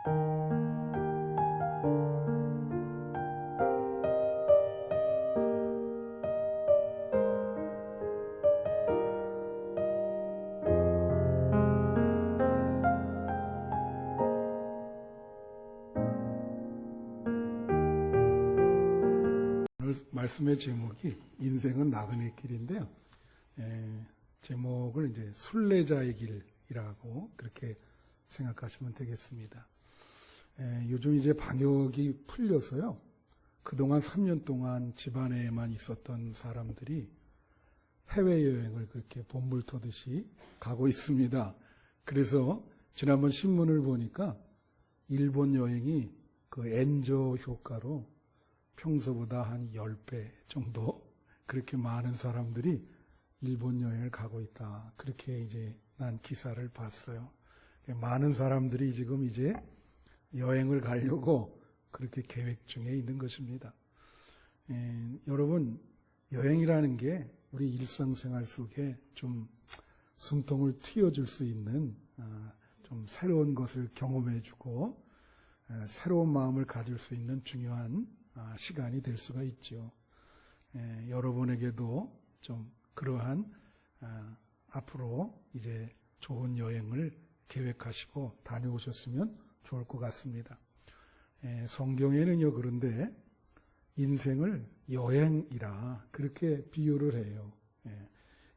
오늘 말씀의 제목이 인생은 나그네 길인데요. 제목을 이제 순례자의 길이라고 그렇게 생각하시면 되겠습니다. 요즘 이제 방역이 풀려서요. 그동안 3년 동안 집안에만 있었던 사람들이 해외여행을 그렇게 본물 터듯이 가고 있습니다. 그래서 지난번 신문을 보니까 일본 여행이 그 엔저 효과로 평소보다 한 10배 정도 그렇게 많은 사람들이 일본 여행을 가고 있다. 그렇게 이제 난 기사를 봤어요. 많은 사람들이 지금 이제 여행을 가려고 그렇게 계획 중에 있는 것입니다. 여러분, 여행이라는 게 우리 일상생활 속에 좀 숨통을 틔워줄 수 있는 좀 새로운 것을 경험해주고 새로운 마음을 가질 수 있는 중요한 시간이 될 수가 있죠. 여러분에게도 좀 그러한 앞으로 이제 좋은 여행을 계획하시고 다녀오셨으면 좋을 것 같습니다. 성경에는요, 그런데 인생을 여행이라 그렇게 비유를 해요.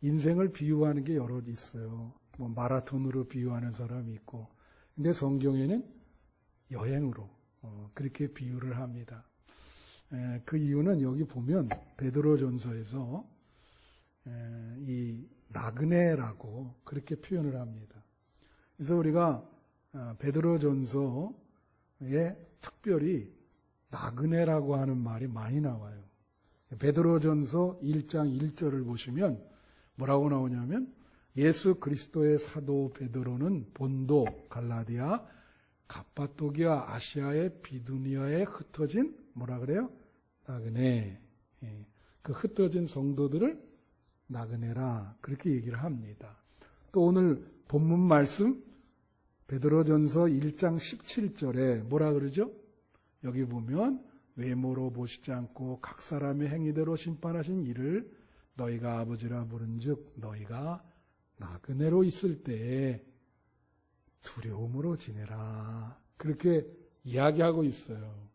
인생을 비유하는 게 여러 있어요. 뭐 마라톤으로 비유하는 사람이 있고, 근데 성경에는 여행으로 그렇게 비유를 합니다. 그 이유는 여기 보면 베드로전서에서 이 나그네라고 그렇게 표현을 합니다. 그래서 우리가 베드로전서에 특별히 나그네라고 하는 말이 많이 나와요. 베드로전서 1장 1절을 보시면 뭐라고 나오냐면 예수 그리스도의 사도 베드로는 본도, 갈라디아, 갑바도기아, 아시아의 비두니아에 흩어진 뭐라 그래요? 나그네. 그 흩어진 성도들을 나그네라 그렇게 얘기를 합니다. 또 오늘 본문 말씀 베드로전서 1장 17절에 뭐라 그러죠? 여기 보면 외모로 보시지 않고 각 사람의 행위대로 심판하신 이를 너희가 아버지라 부른즉 너희가 나그네로 있을 때에 두려움으로 지내라. 그렇게 이야기하고 있어요.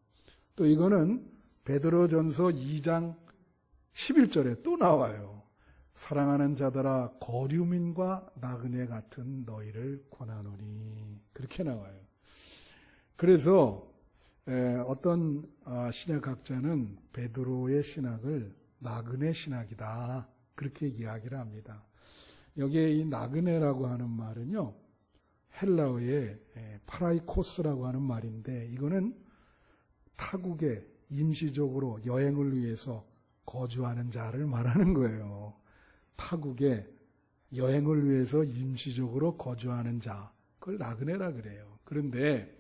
또 이거는 베드로전서 2장 11절에 또 나와요. 사랑하는 자들아 거류민과 나그네 같은 너희를 권하노니. 그렇게 나와요. 그래서 어떤 신약학자는 베드로의 신학을 나그네 신학이다. 그렇게 이야기를 합니다. 여기에 이 나그네라고 하는 말은요. 헬라어의 파라이코스라고 하는 말인데 이거는 타국에 임시적으로 여행을 위해서 거주하는 자를 말하는 거예요. 타국에 여행을 위해서 임시적으로 거주하는 자, 그걸 나그네라 그래요. 그런데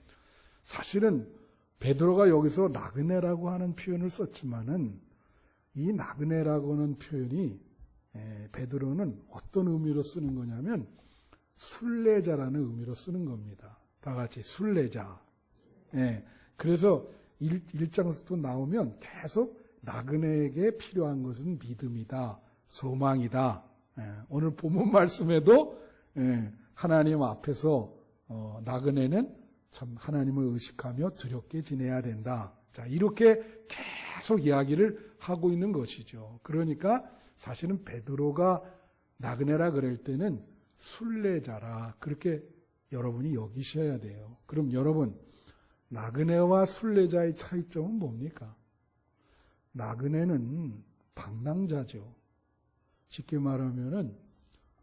사실은 베드로가 여기서 나그네라고 하는 표현을 썼지만은 이 나그네라고 하는 표현이 베드로는 어떤 의미로 쓰는 거냐면 순례자라는 의미로 쓰는 겁니다. 다 같이 순례자. 그래서 1장부터 나오면 계속 나그네에게 필요한 것은 믿음이다, 소망이다. 오늘 본문 말씀에도 하나님 앞에서 나그네는 참 하나님을 의식하며 두렵게 지내야 된다. 자, 이렇게 계속 이야기를 하고 있는 것이죠. 그러니까 사실은 베드로가 나그네라 그럴 때는 순례자라 그렇게 여러분이 여기셔야 돼요. 그럼 여러분 나그네와 순례자의 차이점은 뭡니까? 나그네는 방랑자죠. 쉽게 말하면은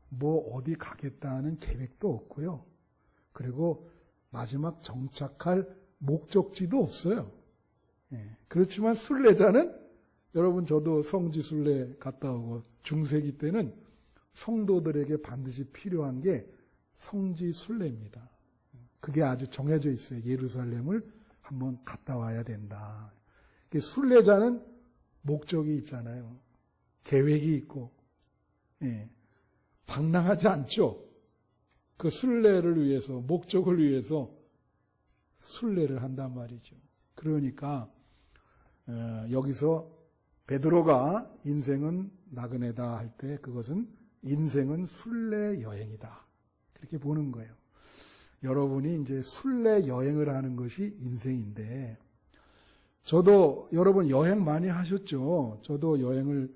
뭐 어디 가겠다는 계획도 없고요. 그리고 마지막 정착할 목적지도 없어요. 그렇지만 순례자는 여러분 저도 성지 순례 갔다 오고 중세기 때는 성도들에게 반드시 필요한 게 성지 순례입니다. 그게 아주 정해져 있어요. 예루살렘을 한번 갔다 와야 된다. 순례자는 목적이 있잖아요. 계획이 있고 방랑하지 않죠. 그 순례를 위해서 목적을 위해서 순례를 한단 말이죠. 그러니까 여기서 베드로가 인생은 나그네다 할 때 그것은 인생은 순례 여행이다. 그렇게 보는 거예요. 여러분이 이제 순례 여행을 하는 것이 인생인데, 저도 여러분 여행 많이 하셨죠. 저도 여행을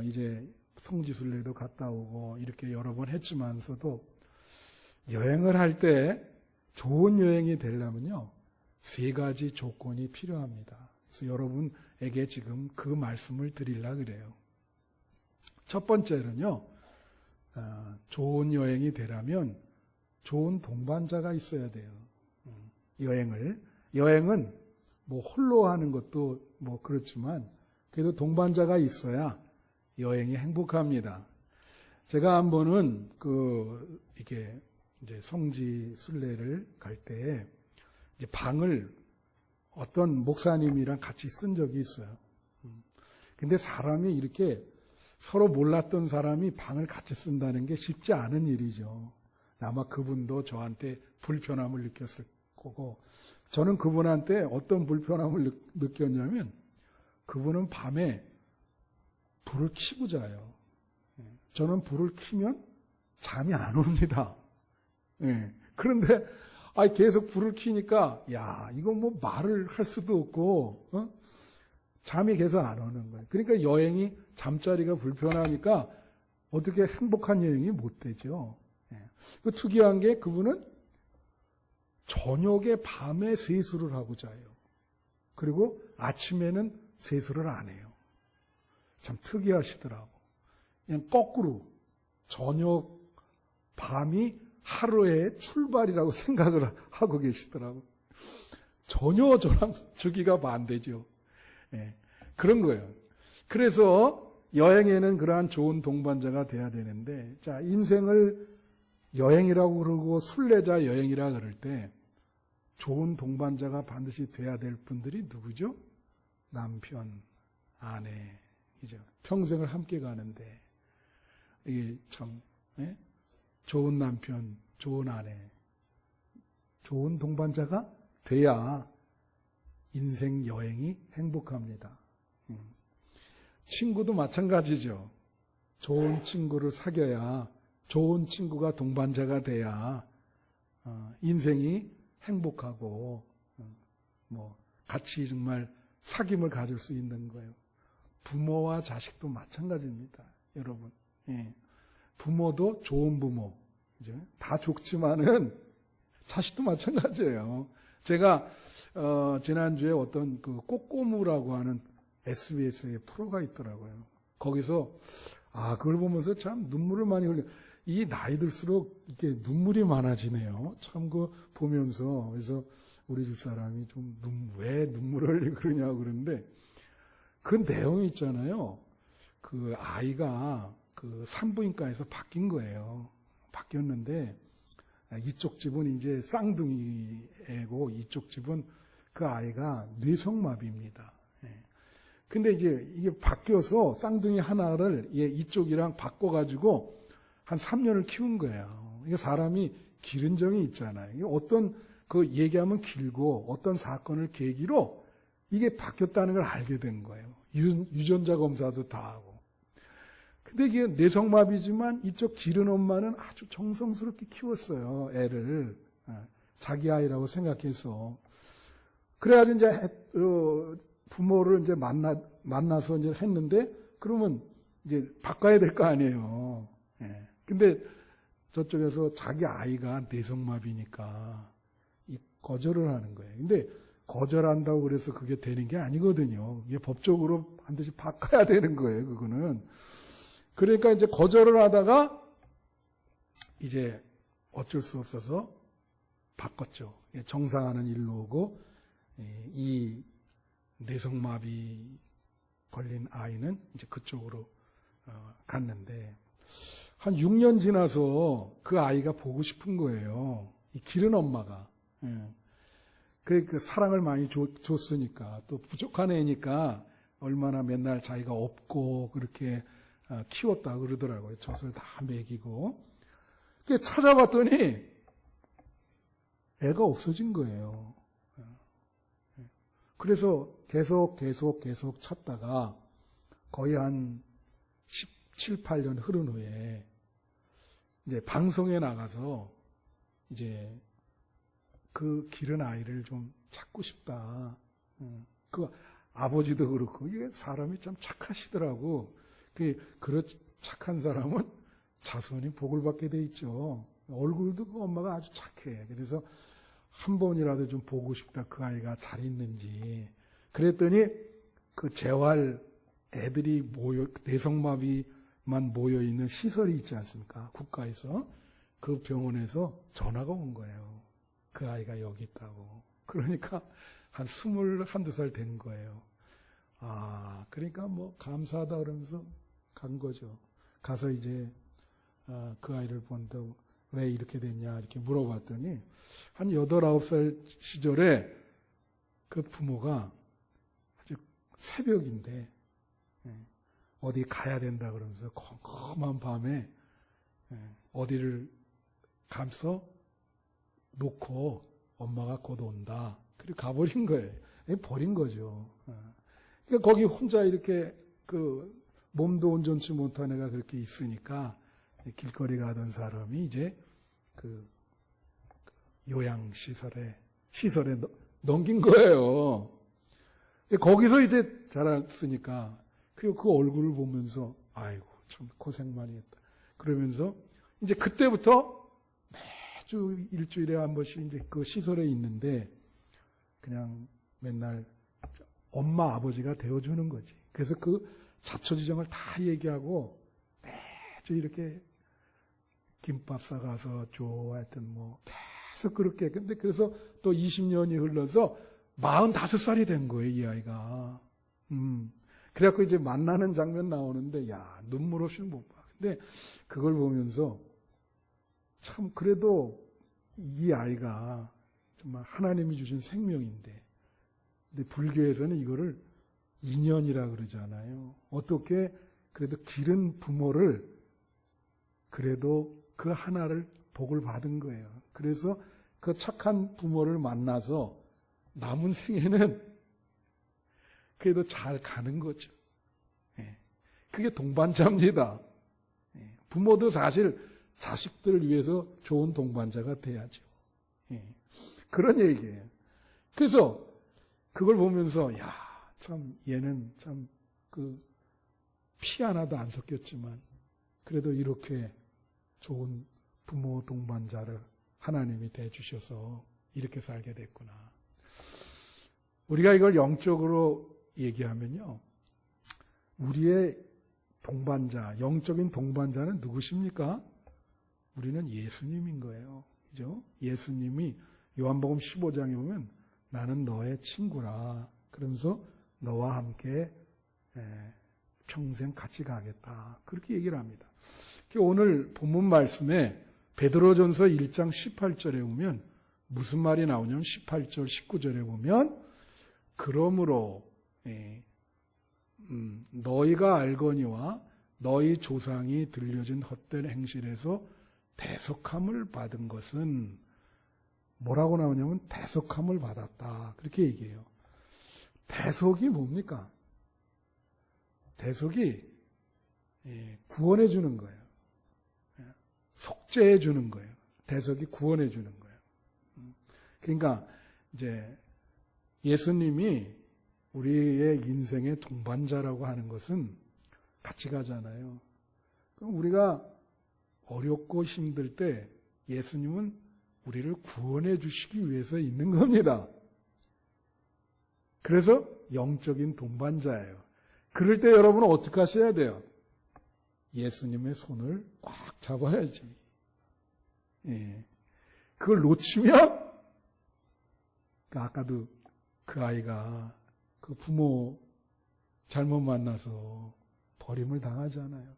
이제 성지순례도 갔다 오고 이렇게 여러 번 했지만서도 여행을 할 때 좋은 여행이 되려면요 3가지 조건이 필요합니다. 그래서 여러분에게 지금 그 말씀을 드리려고 그래요. 첫 번째는요, 좋은 여행이 되려면 좋은 동반자가 있어야 돼요. 여행은 뭐 홀로 하는 것도 뭐 그렇지만 그래도 동반자가 있어야 여행이 행복합니다. 제가 한 번은 이게 이제 성지 순례를 갈 때 이제 방을 어떤 목사님이랑 같이 쓴 적이 있어요. 근데 사람이 이렇게 서로 몰랐던 사람이 방을 같이 쓴다는 게 쉽지 않은 일이죠. 아마 그분도 저한테 불편함을 느꼈을 거고, 저는 그분한테 어떤 불편함을 느꼈냐면, 그분은 밤에 불을 켜고 자요. 저는 불을 켜면 잠이 안 옵니다. 그런데 계속 불을 켜니까 이거 뭐 말을 할 수도 없고 잠이 계속 안 오는 거예요. 그러니까 여행이 잠자리가 불편하니까 어떻게 행복한 여행이 못 되죠. 그 특이한 게 그분은 저녁에 밤에 세수를 하고 자요. 그리고 아침에는 세수를 안 해요. 참 특이하시더라고. 그냥 거꾸로 저녁 밤이 하루의 출발이라고 생각을 하고 계시더라고. 전혀 저랑 주기가 반대죠. 그런 거예요. 그래서 여행에는 그러한 좋은 동반자가 돼야 되는데, 자, 인생을 여행이라고 그러고 순례자 여행이라 그럴 때 좋은 동반자가 반드시 돼야 될 분들이 누구죠? 남편, 아내, 그죠? 평생을 함께 가는데 이게 참 좋은 남편, 좋은 아내, 좋은 동반자가 돼야 인생 여행이 행복합니다. 친구도 마찬가지죠. 좋은 친구를 사귀어야, 좋은 친구가 동반자가 돼야 인생이 행복하고 뭐 같이 정말 사귐을 가질 수 있는 거예요. 부모와 자식도 마찬가지입니다, 여러분. 부모도 좋은 부모, 다 좋지만은 자식도 마찬가지예요. 제가 지난주에 어떤 그 꼬꼬무라고 하는 SBS의 프로가 있더라고요. 거기서 그걸 보면서 참 눈물을 많이 흘려. 이 나이 들수록 이렇게 눈물이 많아지네요. 참 그 보면서. 그래서 우리 집 사람이 좀 왜 눈물을 흘리고 그러냐고 그러는데, 그 내용이 있잖아요. 그 아이가 그 산부인과에서 바뀐 거예요. 바뀌었는데 이쪽 집은 이제 쌍둥이애고 이쪽 집은 그 아이가 뇌성마비입니다. 근데 이제 이게 바뀌어서 쌍둥이 하나를 이쪽이랑 바꿔가지고 한 3년을 키운 거예요. 이게 사람이 기른 정이 있잖아요. 이게 어떤 그 얘기하면 길고 어떤 사건을 계기로 이게 바뀌었다는 걸 알게 된 거예요. 유전자 검사도 다 하고. 근데 이게 뇌성마비지만 이쪽 기른 엄마는 아주 정성스럽게 키웠어요, 애를. 자기 아이라고 생각해서. 그래가지고 이제 부모를 이제 만나서 이제 했는데, 그러면 이제 바꿔야 될 거 아니에요. 근데 저쪽에서 자기 아이가 뇌성마비니까 거절을 하는 거예요. 근데 거절한다고 그래서 그게 되는 게 아니거든요. 이게 법적으로 반드시 바꿔야 되는 거예요, 그거는. 그러니까 이제 거절을 하다가 이제 어쩔 수 없어서 바꿨죠. 정상화는 일로 오고, 이 뇌성마비 걸린 아이는 이제 그쪽으로 갔는데, 한 6년 지나서 그 아이가 보고 싶은 거예요. 이 기른 엄마가. 그 사랑을 많이 줬으니까, 또 부족한 애니까 얼마나 맨날 자기가 없고 그렇게 키웠다 그러더라고요. 젖을 다 먹이고. 찾아봤더니 애가 없어진 거예요. 그래서 계속 찾다가 거의 한 17, 8년 흐른 후에 이제 방송에 나가서 이제 그 기른 아이를 좀 찾고 싶다. 그 아버지도 그렇고 이게 사람이 참 착하시더라고. 그런 착한 사람은 자손이 복을 받게 돼 있죠. 얼굴도 그 엄마가 아주 착해. 그래서 한 번이라도 좀 보고 싶다. 그 아이가 잘 있는지. 그랬더니 그 재활 애들이 내성마비만 모여 있는 시설이 있지 않습니까? 국가에서 그 병원에서 전화가 온 거예요. 그 아이가 여기 있다고. 그러니까 한 21~22살 된 거예요. 그러니까 뭐 감사하다 그러면서 간 거죠. 가서 이제 그 아이를 본다고 왜 이렇게 됐냐 이렇게 물어봤더니 한 8, 9살 시절에 그 부모가 아주 새벽인데 어디 가야 된다 그러면서 컴컴한 밤에 어디를 가서 놓고 엄마가 곧 온다. 그리고 가버린 거예요. 버린 거죠. 그러니까 거기 혼자 이렇게 그 몸도 온전치 못한 애가 그렇게 있으니까 길거리 가던 사람이 이제 그 요양시설에 넘긴 거예요. 거기서 이제 자랐으니까 그리고 그 얼굴을 보면서 아이고 참 고생 많이 했다. 그러면서 이제 그때부터 매주 일주일에 한 번씩 이제 그 시설에 있는데 그냥 맨날 엄마 아버지가 되어주는 거지. 그래서 그 자초지정을 다 얘기하고 매주 이렇게 김밥 싸가서 줘 하여튼 뭐 계속 그렇게. 근데 그래서 또 20년이 흘러서 45살이 된 거예요, 이 아이가. 그래갖고 이제 만나는 장면 나오는데 야 눈물 없이는 못 봐. 근데 그걸 보면서 참 그래도 이 아이가 정말 하나님이 주신 생명인데, 근데 불교에서는 이거를 인연이라 그러잖아요. 어떻게 그래도 기른 부모를 그래도 그 하나를 복을 받은 거예요. 그래서 그 착한 부모를 만나서 남은 생에는 그래도 잘 가는 거죠. 그게 동반자입니다. 부모도 사실 자식들을 위해서 좋은 동반자가 돼야죠. 그런 얘기예요. 그래서 그걸 보면서 야, 참 얘는 참 그 피 하나도 안 섞였지만 그래도 이렇게 좋은 부모 동반자를 하나님이 대주셔서 이렇게 살게 됐구나. 우리가 이걸 영적으로 얘기하면요, 우리의 동반자, 영적인 동반자는 누구십니까? 우리는 예수님인 거예요. 그죠? 예수님이 요한복음 15장에 보면 나는 너의 친구라. 그러면서 너와 함께 평생 같이 가겠다. 그렇게 얘기를 합니다. 오늘 본문 말씀에 베드로전서 1장 18절에 보면 무슨 말이 나오냐면 18절, 19절에 보면 그러므로 너희가 알거니와 너희 조상이 들려진 헛된 행실에서 대속함을 받은 것은 뭐라고 나오냐면 대속함을 받았다. 그렇게 얘기해요. 대속이 뭡니까? 대속이 구원해 주는 거예요. 속죄해 주는 거예요. 대속이 구원해 주는 거예요. 그러니까 이제 예수님이 우리의 인생의 동반자라고 하는 것은 같이 가잖아요. 그럼 우리가 어렵고 힘들 때 예수님은 우리를 구원해 주시기 위해서 있는 겁니다. 그래서 영적인 동반자예요. 그럴 때 여러분은 어떻게 하셔야 돼요? 예수님의 손을 꽉 잡아야지. 그걸 놓치면 아까도 그 아이가 그 부모 잘못 만나서 버림을 당하잖아요.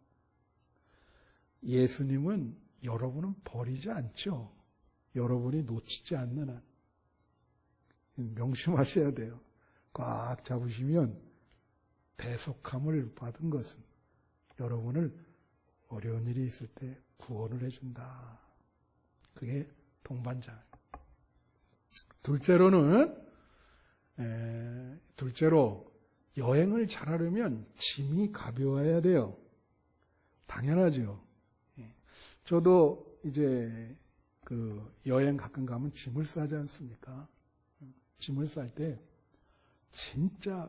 예수님은 여러분은 버리지 않죠. 여러분이 놓치지 않는 한. 명심하셔야 돼요. 꽉 잡으시면 대속함을 받은 것은 여러분을 어려운 일이 있을 때 구원을 해준다. 그게 동반자. 둘째로는 둘째로 여행을 잘하려면 짐이 가벼워야 돼요. 당연하죠. 저도 이제 그 여행 가끔 가면 짐을 싸지 않습니까? 짐을 쌀 때 진짜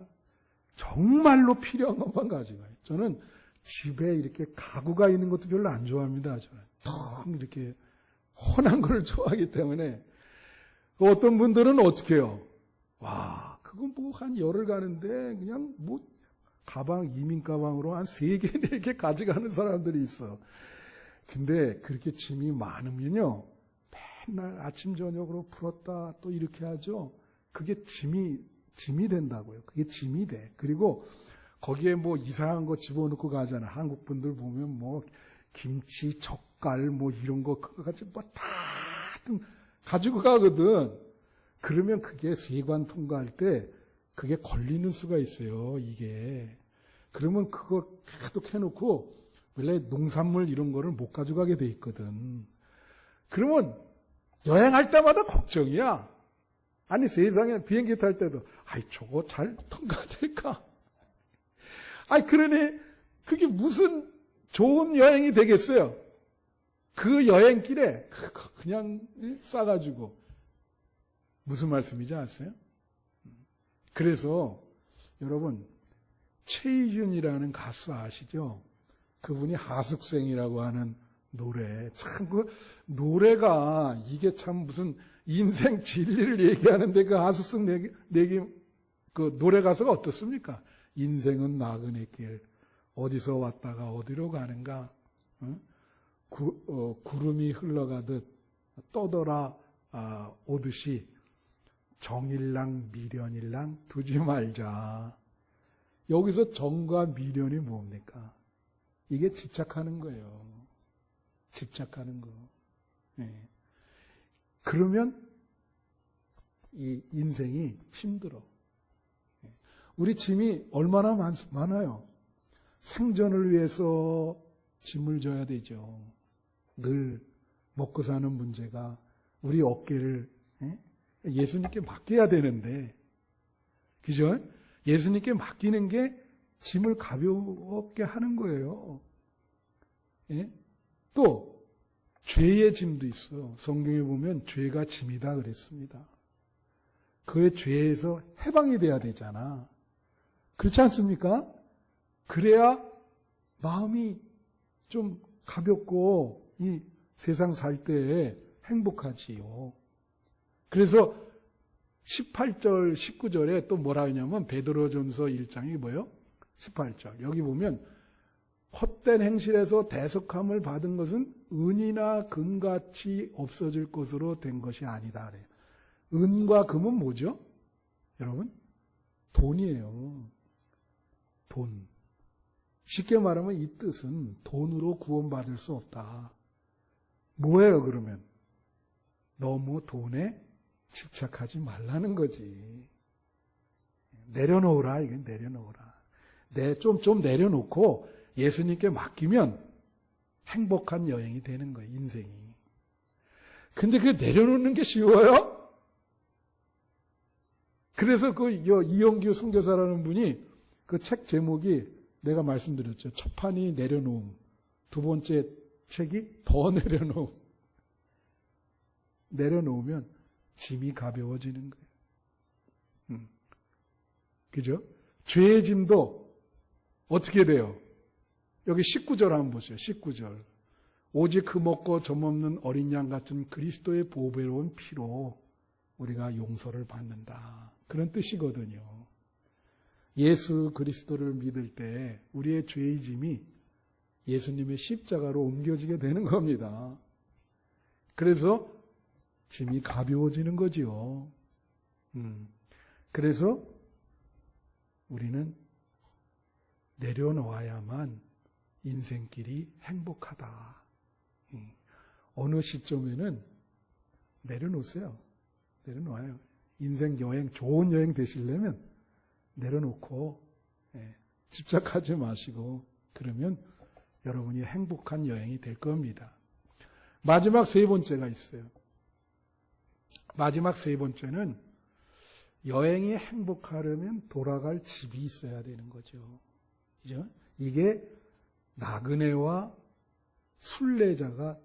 정말로 필요한 것만 가져가요. 저는 집에 이렇게 가구가 있는 것도 별로 안 좋아합니다. 저는 텅 이렇게 혼한 걸 좋아하기 때문에. 어떤 분들은 어떻게 해요? 와, 그건 뭐 한 열흘 가는데 그냥 뭐 가방, 이민 가방으로 한 3개, 4개 가져가는 사람들이 있어. 근데 그렇게 짐이 많으면요, 맨날 아침, 저녁으로 풀었다 또 이렇게 하죠. 그게 짐이 된다고요. 그게 짐이 돼. 그리고 거기에 뭐 이상한 거 집어넣고 가잖아. 한국 분들 보면 뭐 김치, 젓갈 뭐 이런 거 그거 같이 뭐 다 가지고 가거든. 그러면 그게 세관 통과할 때 그게 걸리는 수가 있어요. 이게. 그러면 그거 계속 해놓고 원래 농산물 이런 거를 못 가져가게 돼 있거든. 그러면 여행할 때마다 걱정이야. 아니 세상에 비행기 탈 때도 아이 저거 잘 통과될까? 아이 그러니 그게 무슨 좋은 여행이 되겠어요? 그 여행길에 그냥 싸가지고 무슨 말씀인지 아세요? 그래서 여러분 최희준이라는 가수 아시죠? 그분이 하숙생이라고 하는 노래 참 그 노래가 이게 참 무슨 인생 진리를 얘기하는데 그 하숙생 내기 그 노래 가사가 어떻습니까? 인생은 나그네 길 어디서 왔다가 어디로 가는가? 응? 구름이 흘러가듯 떠돌아 오듯이 정일랑 미련일랑 두지 말자. 여기서 정과 미련이 뭡니까? 이게 집착하는 거예요. 집착하는 거. 네. 그러면 이 인생이 힘들어. 우리 짐이 얼마나 많아요. 생존을 위해서 짐을 져야 되죠. 늘 먹고 사는 문제가 우리 어깨를 예수님께 맡겨야 되는데, 그죠? 예수님께 맡기는 게 짐을 가볍게 하는 거예요. 예? 또 죄의 짐도 있어. 성경에 보면 죄가 짐이다 그랬습니다. 그의 죄에서 해방이 돼야 되잖아. 그렇지 않습니까? 그래야 마음이 좀 가볍고 이 세상 살 때에 행복하지요. 그래서 18절, 19절에 또 뭐라 하냐면 베드로전서 1장이 뭐예요? 18절. 여기 보면 헛된 행실에서 대속함을 받은 것은 은이나 금같이 없어질 것으로 된 것이 아니다. 그래요. 은과 금은 뭐죠? 여러분? 돈이에요. 돈. 쉽게 말하면 이 뜻은 돈으로 구원받을 수 없다. 뭐예요 그러면? 너무 돈에 집착하지 말라는 거지. 내려놓으라, 이게 내려놓으라. 좀 내려놓고 예수님께 맡기면 행복한 여행이 되는 거예요, 인생이. 근데 그 내려놓는 게 쉬워요? 그래서 그 이영규 선교사라는 분이 그 책 제목이 내가 말씀드렸죠. 첫 판이 내려놓음. 두 번째 책이 더 내려놓음. 내려놓으면 짐이 가벼워지는 거예요. 그죠? 죄의 짐도 어떻게 돼요? 여기 19절 한번 보세요. 19절. 오직 그 먹고 점없는 어린 양 같은 그리스도의 보배로운 피로 우리가 용서를 받는다. 그런 뜻이거든요. 예수 그리스도를 믿을 때 우리의 죄의 짐이 예수님의 십자가로 옮겨지게 되는 겁니다. 그래서 짐이 가벼워지는 거지요. 그래서 우리는 내려놓아야만 인생길이 행복하다. 어느 시점에는 내려놓으세요. 내려놓아요. 인생 여행, 좋은 여행 되시려면 내려놓고 집착하지 마시고 그러면 여러분이 행복한 여행이 될 겁니다. 마지막 세 번째가 있어요. 마지막 세 번째는 여행이 행복하려면 돌아갈 집이 있어야 되는 거죠. 그죠? 이게 나그네와 순례자가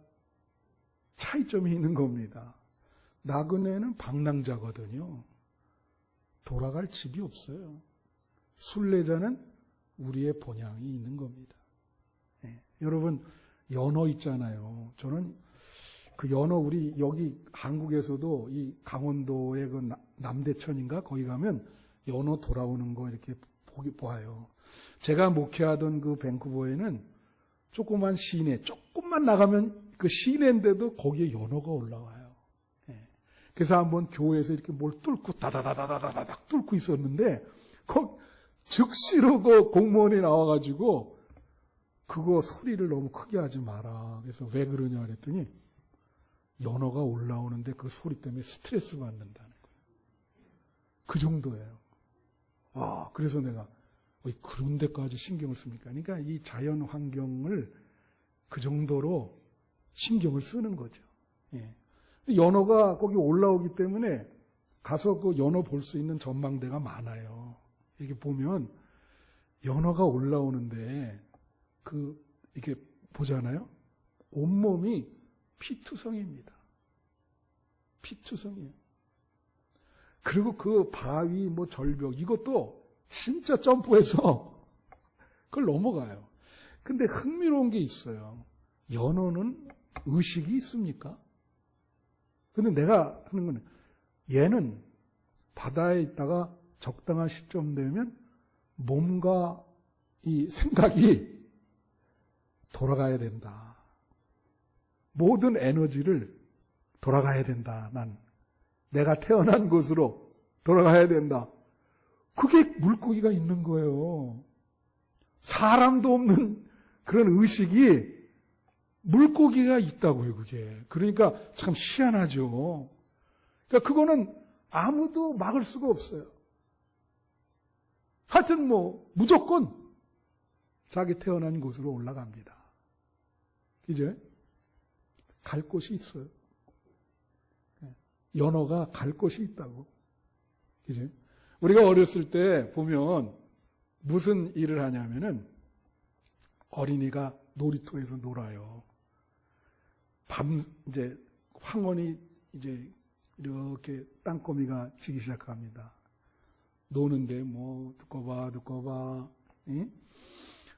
차이점이 있는 겁니다. 나그네는 방랑자거든요. 돌아갈 집이 없어요. 순례자는 우리의 본향이 있는 겁니다. 네. 여러분, 연어 있잖아요. 저는 그 연어, 우리 여기 한국에서도 이 강원도의 그 남대천인가 거기 가면 연어 돌아오는 거 이렇게 보아요. 제가 목회하던 그 밴쿠버에는 조그만 시내, 조금만 나가면 그 시내인데도 거기에 연어가 올라와요. 예. 그래서 한번 교회에서 이렇게 뭘 뚫고 다다다다다닥 뚫고 있었는데 즉시로 그 공무원이 나와가지고 그거 소리를 너무 크게 하지 마라. 그래서 왜 그러냐 그랬더니 연어가 올라오는데 그 소리 때문에 스트레스 받는다는 거예요. 그 정도예요. 와, 그래서 내가 왜 그런 데까지 신경을 씁니까? 그러니까 이 자연 환경을 그 정도로 신경을 쓰는 거죠. 예. 연어가 거기 올라오기 때문에 가서 그 연어 볼 수 있는 전망대가 많아요. 이렇게 보면 연어가 올라오는데 이렇게 보잖아요. 온몸이 피투성입니다. 피투성이에요. 그리고 그 바위, 절벽, 이것도 진짜 점프해서 그걸 넘어가요. 근데 흥미로운 게 있어요. 연어는 의식이 있습니까? 근데 내가 하는 건 얘는 바다에 있다가 적당한 시점 되면 몸과 이 생각이 돌아가야 된다. 모든 에너지를 돌아가야 된다. 내가 태어난 곳으로 돌아가야 된다. 그게 물고기가 있는 거예요. 사람도 없는 그런 의식이 물고기가 있다고요, 그게. 그러니까 참 희한하죠. 그러니까 그거는 아무도 막을 수가 없어요. 하여튼 무조건 자기 태어난 곳으로 올라갑니다. 그죠? 갈 곳이 있어요. 연어가 갈 곳이 있다고. 그죠? 우리가 어렸을 때 보면 무슨 일을 하냐면은 어린이가 놀이터에서 놀아요. 이제 황혼이 이제 이렇게 땅거미가 지기 시작합니다. 노는데 듣고 봐.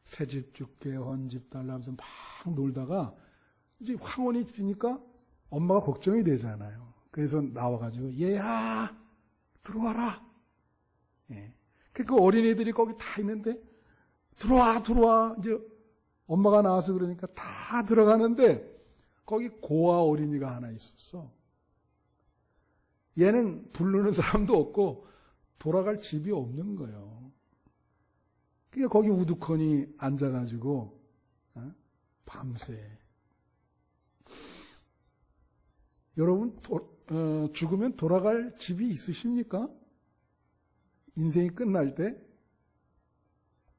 새집 줄게, 헌집 달라 하면서 막 놀다가 이제 황혼이 지니까 엄마가 걱정이 되잖아요. 그래서 나와가지고 얘야 들어와라. 예. 그 어린이들이 거기 다 있는데 들어와. 이제 엄마가 나와서 그러니까 다 들어가는데 거기 고아 어린이가 하나 있었어. 얘는 부르는 사람도 없고 돌아갈 집이 없는 거예요. 그러니까 거기 우두커니 앉아가지고 밤새. 여러분 죽으면 돌아갈 집이 있으십니까? 인생이 끝날 때?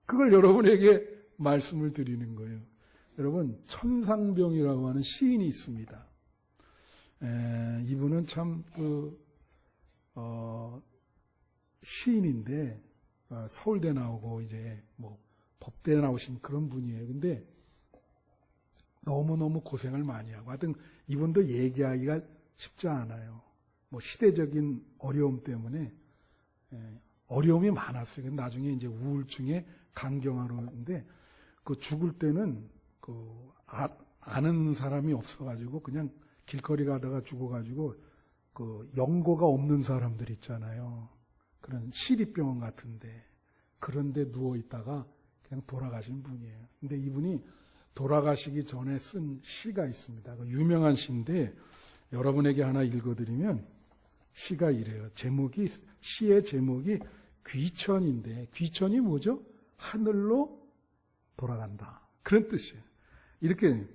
그걸 여러분에게 말씀을 드리는 거예요. 여러분 천상병이라고 하는 시인이 있습니다. 이분은 참 시인인데 서울대 나오고 이제 법대 나오신 그런 분이에요. 근데 너무너무 고생을 많이 하고 하여튼 이분도 얘기하기가 쉽지 않아요. 시대적인 어려움 때문에 어려움이 많았어요. 나중에 이제 우울증에 간경화로인데 죽을 때는 아는 사람이 없어가지고 그냥 길거리 가다가 죽어가지고 연고가 없는 사람들 있잖아요. 그런 시립병원 같은데 그런데 누워 있다가 그냥 돌아가신 분이에요. 근데 이분이 돌아가시기 전에 쓴 시가 있습니다. 유명한 시인데 여러분에게 하나 읽어드리면 시가 이래요. 시의 제목이 귀천인데 귀천이 뭐죠? 하늘로 돌아간다. 그런 뜻이에요. 이렇게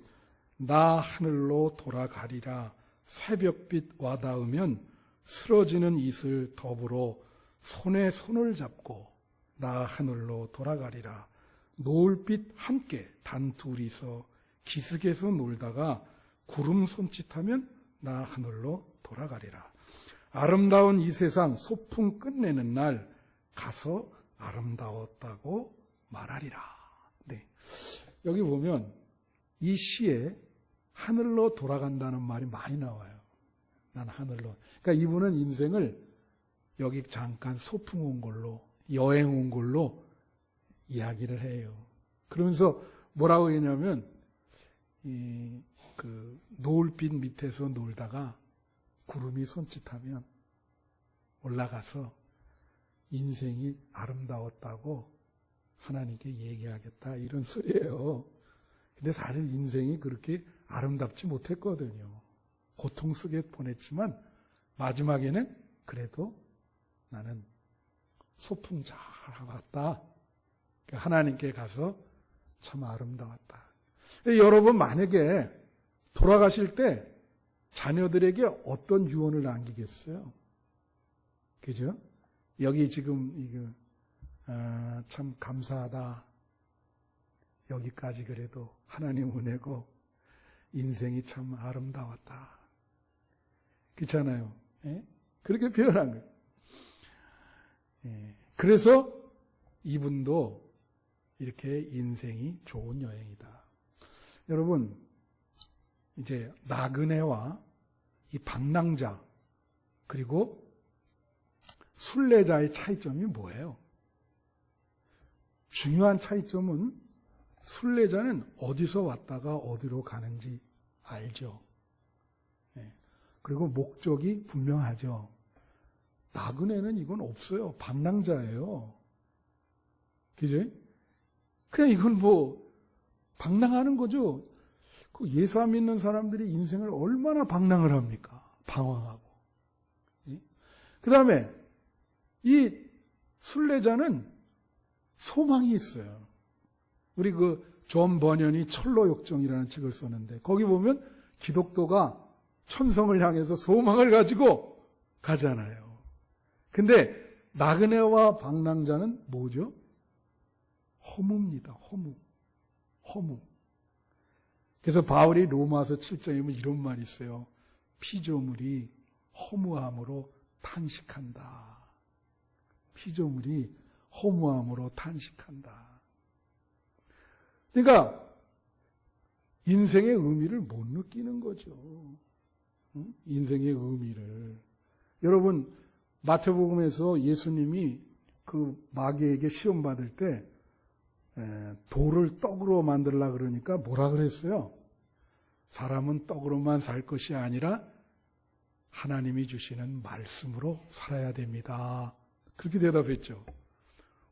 나 하늘로 돌아가리라 새벽빛 와닿으면 쓰러지는 이슬 더불어 손에 손을 잡고 나 하늘로 돌아가리라. 노을빛 함께 단 둘이서 기슭에서 놀다가 구름 손짓하면 나 하늘로 돌아가리라. 아름다운 이 세상 소풍 끝내는 날 가서 아름다웠다고 말하리라. 네. 여기 보면 이 시에 하늘로 돌아간다는 말이 많이 나와요. 난 하늘로. 그러니까 이분은 인생을 여기 잠깐 소풍 온 걸로, 여행 온 걸로 이야기를 해요. 그러면서 뭐라고 했냐면, 노을빛 밑에서 놀다가 구름이 손짓하면 올라가서 인생이 아름다웠다고 하나님께 얘기하겠다, 이런 소리예요. 근데 사실 인생이 그렇게 아름답지 못했거든요. 고통 속에 보냈지만 마지막에는 그래도 나는 소풍 잘 왔다. 하나님께 가서 참 아름다웠다. 여러분 만약에 돌아가실 때 자녀들에게 어떤 유언을 남기겠어요? 그죠? 여기 지금 이거 참 감사하다. 여기까지 그래도 하나님 은혜고 인생이 참 아름다웠다. 그렇잖아요. 예? 그렇게 표현한 거예요. 예. 그래서 이분도 이렇게 인생이 좋은 여행이다. 여러분, 이제 나그네와 이 방랑자 그리고 순례자의 차이점이 뭐예요? 중요한 차이점은 순례자는 어디서 왔다가 어디로 가는지 알죠. 예. 그리고 목적이 분명하죠. 나그네는 이건 없어요. 방랑자예요. 그죠? 그냥 이건 방랑하는 거죠. 그 예수 안 믿는 사람들이 인생을 얼마나 방랑을 합니까? 방황하고. 그 다음에 이 순례자는 소망이 있어요. 우리 존 버년이 철로역정이라는 책을 썼는데 거기 보면 기독교가 천성을 향해서 소망을 가지고 가잖아요. 근데 나그네와 방랑자는 뭐죠? 허무입니다. 허무. 그래서 바울이 로마서 7장에 보면 이런 말이 있어요. 피조물이 허무함으로 탄식한다. 피조물이 허무함으로 탄식한다. 그러니까 인생의 의미를 못 느끼는 거죠. 응? 인생의 의미를. 여러분 마태복음에서 예수님이 그 마귀에게 시험 받을 때 돌을 떡으로 만들려고 그러니까 뭐라 그랬어요? 사람은 떡으로만 살 것이 아니라 하나님이 주시는 말씀으로 살아야 됩니다. 그렇게 대답했죠.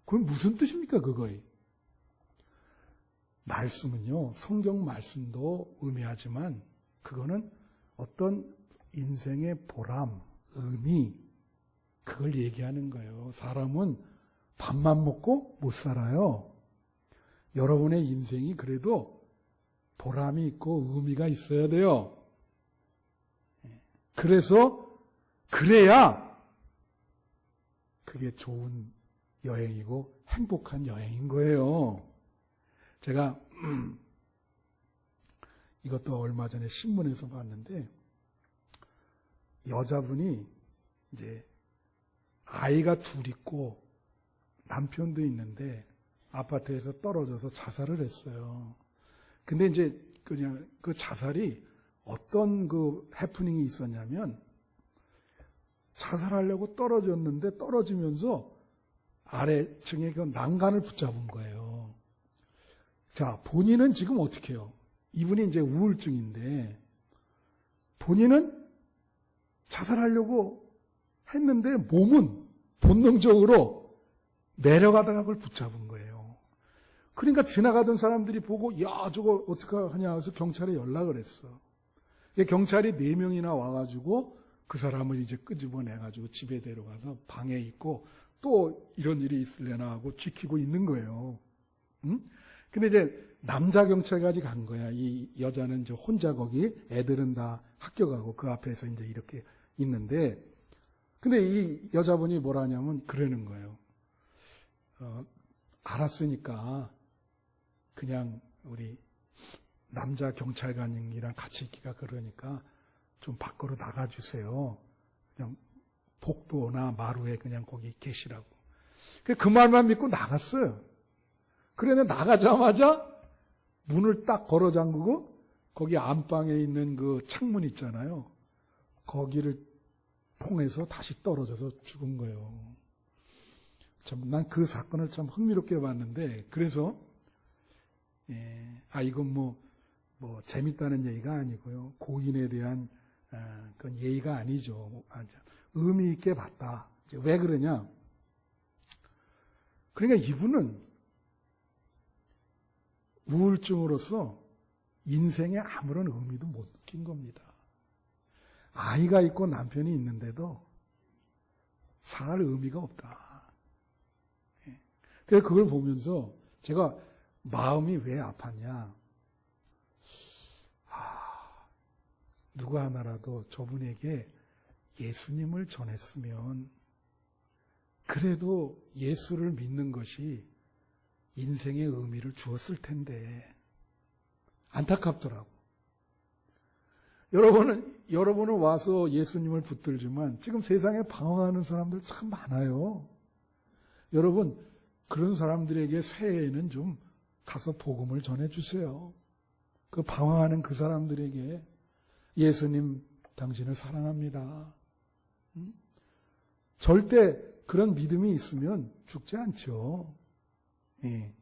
그건 무슨 뜻입니까, 그거에? 말씀은요, 성경 말씀도 의미하지만 그거는 어떤 인생의 보람, 의미, 그걸 얘기하는 거예요. 사람은 밥만 먹고 못 살아요. 여러분의 인생이 그래도 보람이 있고 의미가 있어야 돼요. 그래야 그게 좋은 여행이고 행복한 여행인 거예요. 제가 이것도 얼마 전에 신문에서 봤는데 여자분이 이제 아이가 둘 있고 남편도 있는데 아파트에서 떨어져서 자살을 했어요. 근데 이제 그냥 그 자살이 어떤 그 해프닝이 있었냐면 자살하려고 떨어졌는데 떨어지면서 아래층에 그 난간을 붙잡은 거예요. 자, 본인은 지금 어떻게 해요? 이분이 이제 우울증인데 본인은 자살하려고 했는데 몸은 본능적으로 내려가다가 그걸 붙잡은 거예요. 그러니까 지나가던 사람들이 보고 야 저거 어떡하냐 해서 경찰에 연락을 했어. 경찰이 4명이나 와가지고 그 사람을 이제 끄집어내가지고 집에 데려가서 방에 있고 또 이런 일이 있으려나 하고 지키고 있는 거예요. 응? 근데 이제 남자 경찰까지 간 거야. 이 여자는 이제 혼자 거기, 애들은 다 학교 가고 그 앞에서 이제 이렇게 있는데, 근데 이 여자분이 뭐라 하냐면 그러는 거예요. 알았으니까 그냥 우리 남자 경찰관이랑 같이 있기가 그러니까 좀 밖으로 나가주세요. 그냥 복도나 마루에 그냥 거기 계시라고. 그 말만 믿고 나갔어요. 그런데 나가자마자 문을 딱 걸어 잠그고 거기 안방에 있는 그 창문 있잖아요. 거기를 통해서 다시 떨어져서 죽은 거예요. 참, 난 그 사건을 참 흥미롭게 봤는데, 그래서, 이건 뭐, 재밌다는 얘기가 아니고요. 고인에 대한, 그건 예의가 아니죠. 의미 있게 봤다. 왜 그러냐? 그러니까 이분은 우울증으로서 인생에 아무런 의미도 못 느낀 겁니다. 아이가 있고 남편이 있는데도 살 의미가 없다. 그래서 그걸 보면서 제가 마음이 왜 아팠냐. 누구 하나라도 저분에게 예수님을 전했으면 그래도 예수를 믿는 것이 인생의 의미를 주었을 텐데 안타깝더라고. 여러분은 와서 예수님을 붙들지만 지금 세상에 방황하는 사람들 참 많아요. 여러분, 그런 사람들에게 새해에는 좀 가서 복음을 전해주세요. 그 방황하는 그 사람들에게 예수님 당신을 사랑합니다. 절대 그런 믿음이 있으면 죽지 않죠. 예.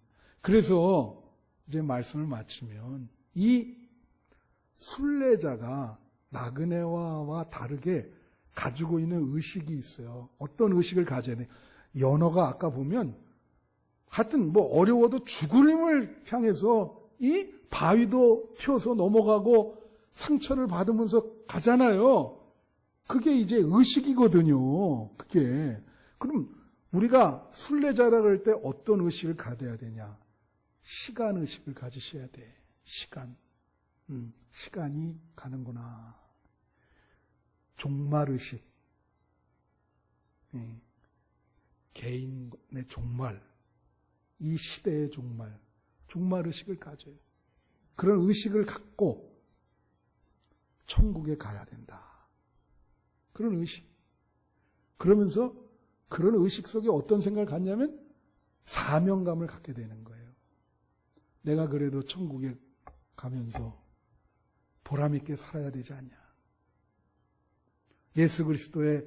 그래서 이제 말씀을 마치면 이 순례자가 나그네와 다르게 가지고 있는 의식이 있어요. 어떤 의식을 가져야 돼? 연어가 아까 보면 하여튼 뭐 어려워도 죽을 힘을 향해서 이 바위도 튀어서 넘어가고 상처를 받으면서 가잖아요. 그게 이제 의식이거든요. 그게. 그럼 우리가 순례자라 그럴 때 어떤 의식을 가져야 되냐? 시간 의식을 가지셔야 돼. 시간. 시간이 가는구나. 종말 의식. 개인의 종말. 이 시대의 종말. 종말 의식을 가져요. 그런 의식을 갖고 천국에 가야 된다. 그런 의식. 그러면서 그런 의식 속에 어떤 생각을 갖냐면 사명감을 갖게 되는 거예요. 내가 그래도 천국에 가면서 보람있게 살아야 되지 않냐. 예수 그리스도의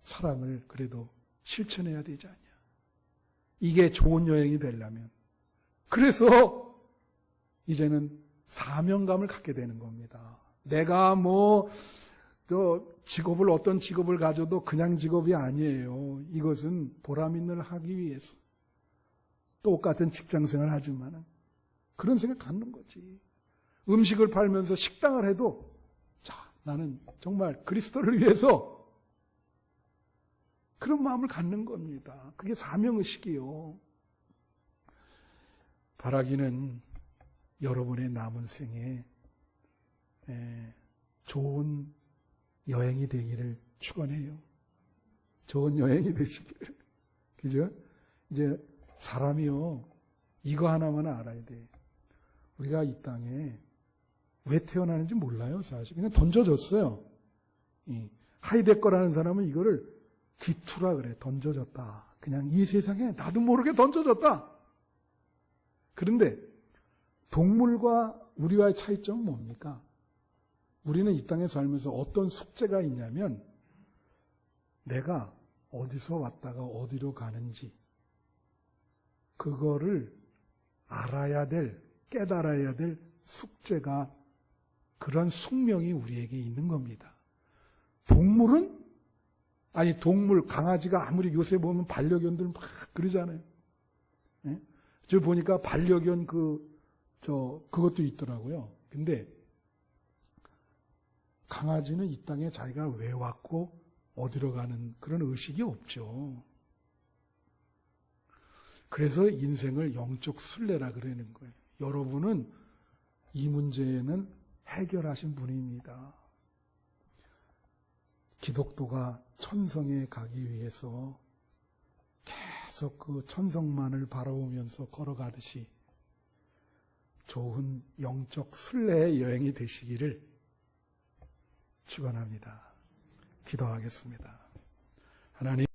사랑을 그래도 실천해야 되지 않냐. 이게 좋은 여행이 되려면. 그래서 이제는 사명감을 갖게 되는 겁니다. 내가 직업을 어떤 직업을 가져도 그냥 직업이 아니에요. 이것은 보람있는 하기 위해서. 똑같은 직장생활 하지만 그런 생각 갖는 거지. 음식을 팔면서 식당을 해도 나는 정말 그리스도를 위해서 그런 마음을 갖는 겁니다. 그게 사명의식이요. 바라기는 여러분의 남은 생에 좋은 여행이 되기를 축원해요. 좋은 여행이 되시기를. 그죠? 이제 사람이요. 이거 하나만 알아야 돼. 우리가 이 땅에 왜 태어나는지 몰라요, 사실. 그냥 던져졌어요. 하이데거라는 사람은 이거를 기투라 그래. 던져졌다. 그냥 이 세상에 나도 모르게 던져졌다. 그런데 동물과 우리와의 차이점은 뭡니까? 우리는 이 땅에 살면서 어떤 숙제가 있냐면 내가 어디서 왔다가 어디로 가는지 그거를 알아야 될, 깨달아야 될 숙제가 그런 숙명이 우리에게 있는 겁니다. 동물은 동물, 강아지가 아무리 요새 보면 반려견들 막 그러잖아요. 예? 저 보니까 반려견 그것도 있더라고요. 근데 강아지는 이 땅에 자기가 왜 왔고 어디로 가는 그런 의식이 없죠. 그래서 인생을 영적 순례라 그러는 거예요. 여러분은 이 문제에는 해결하신 분입니다. 기독교가 천성에 가기 위해서 계속 그 천성만을 바라보면서 걸어가듯이 좋은 영적 순례의 여행이 되시기를 축원합니다. 기도하겠습니다. 하나님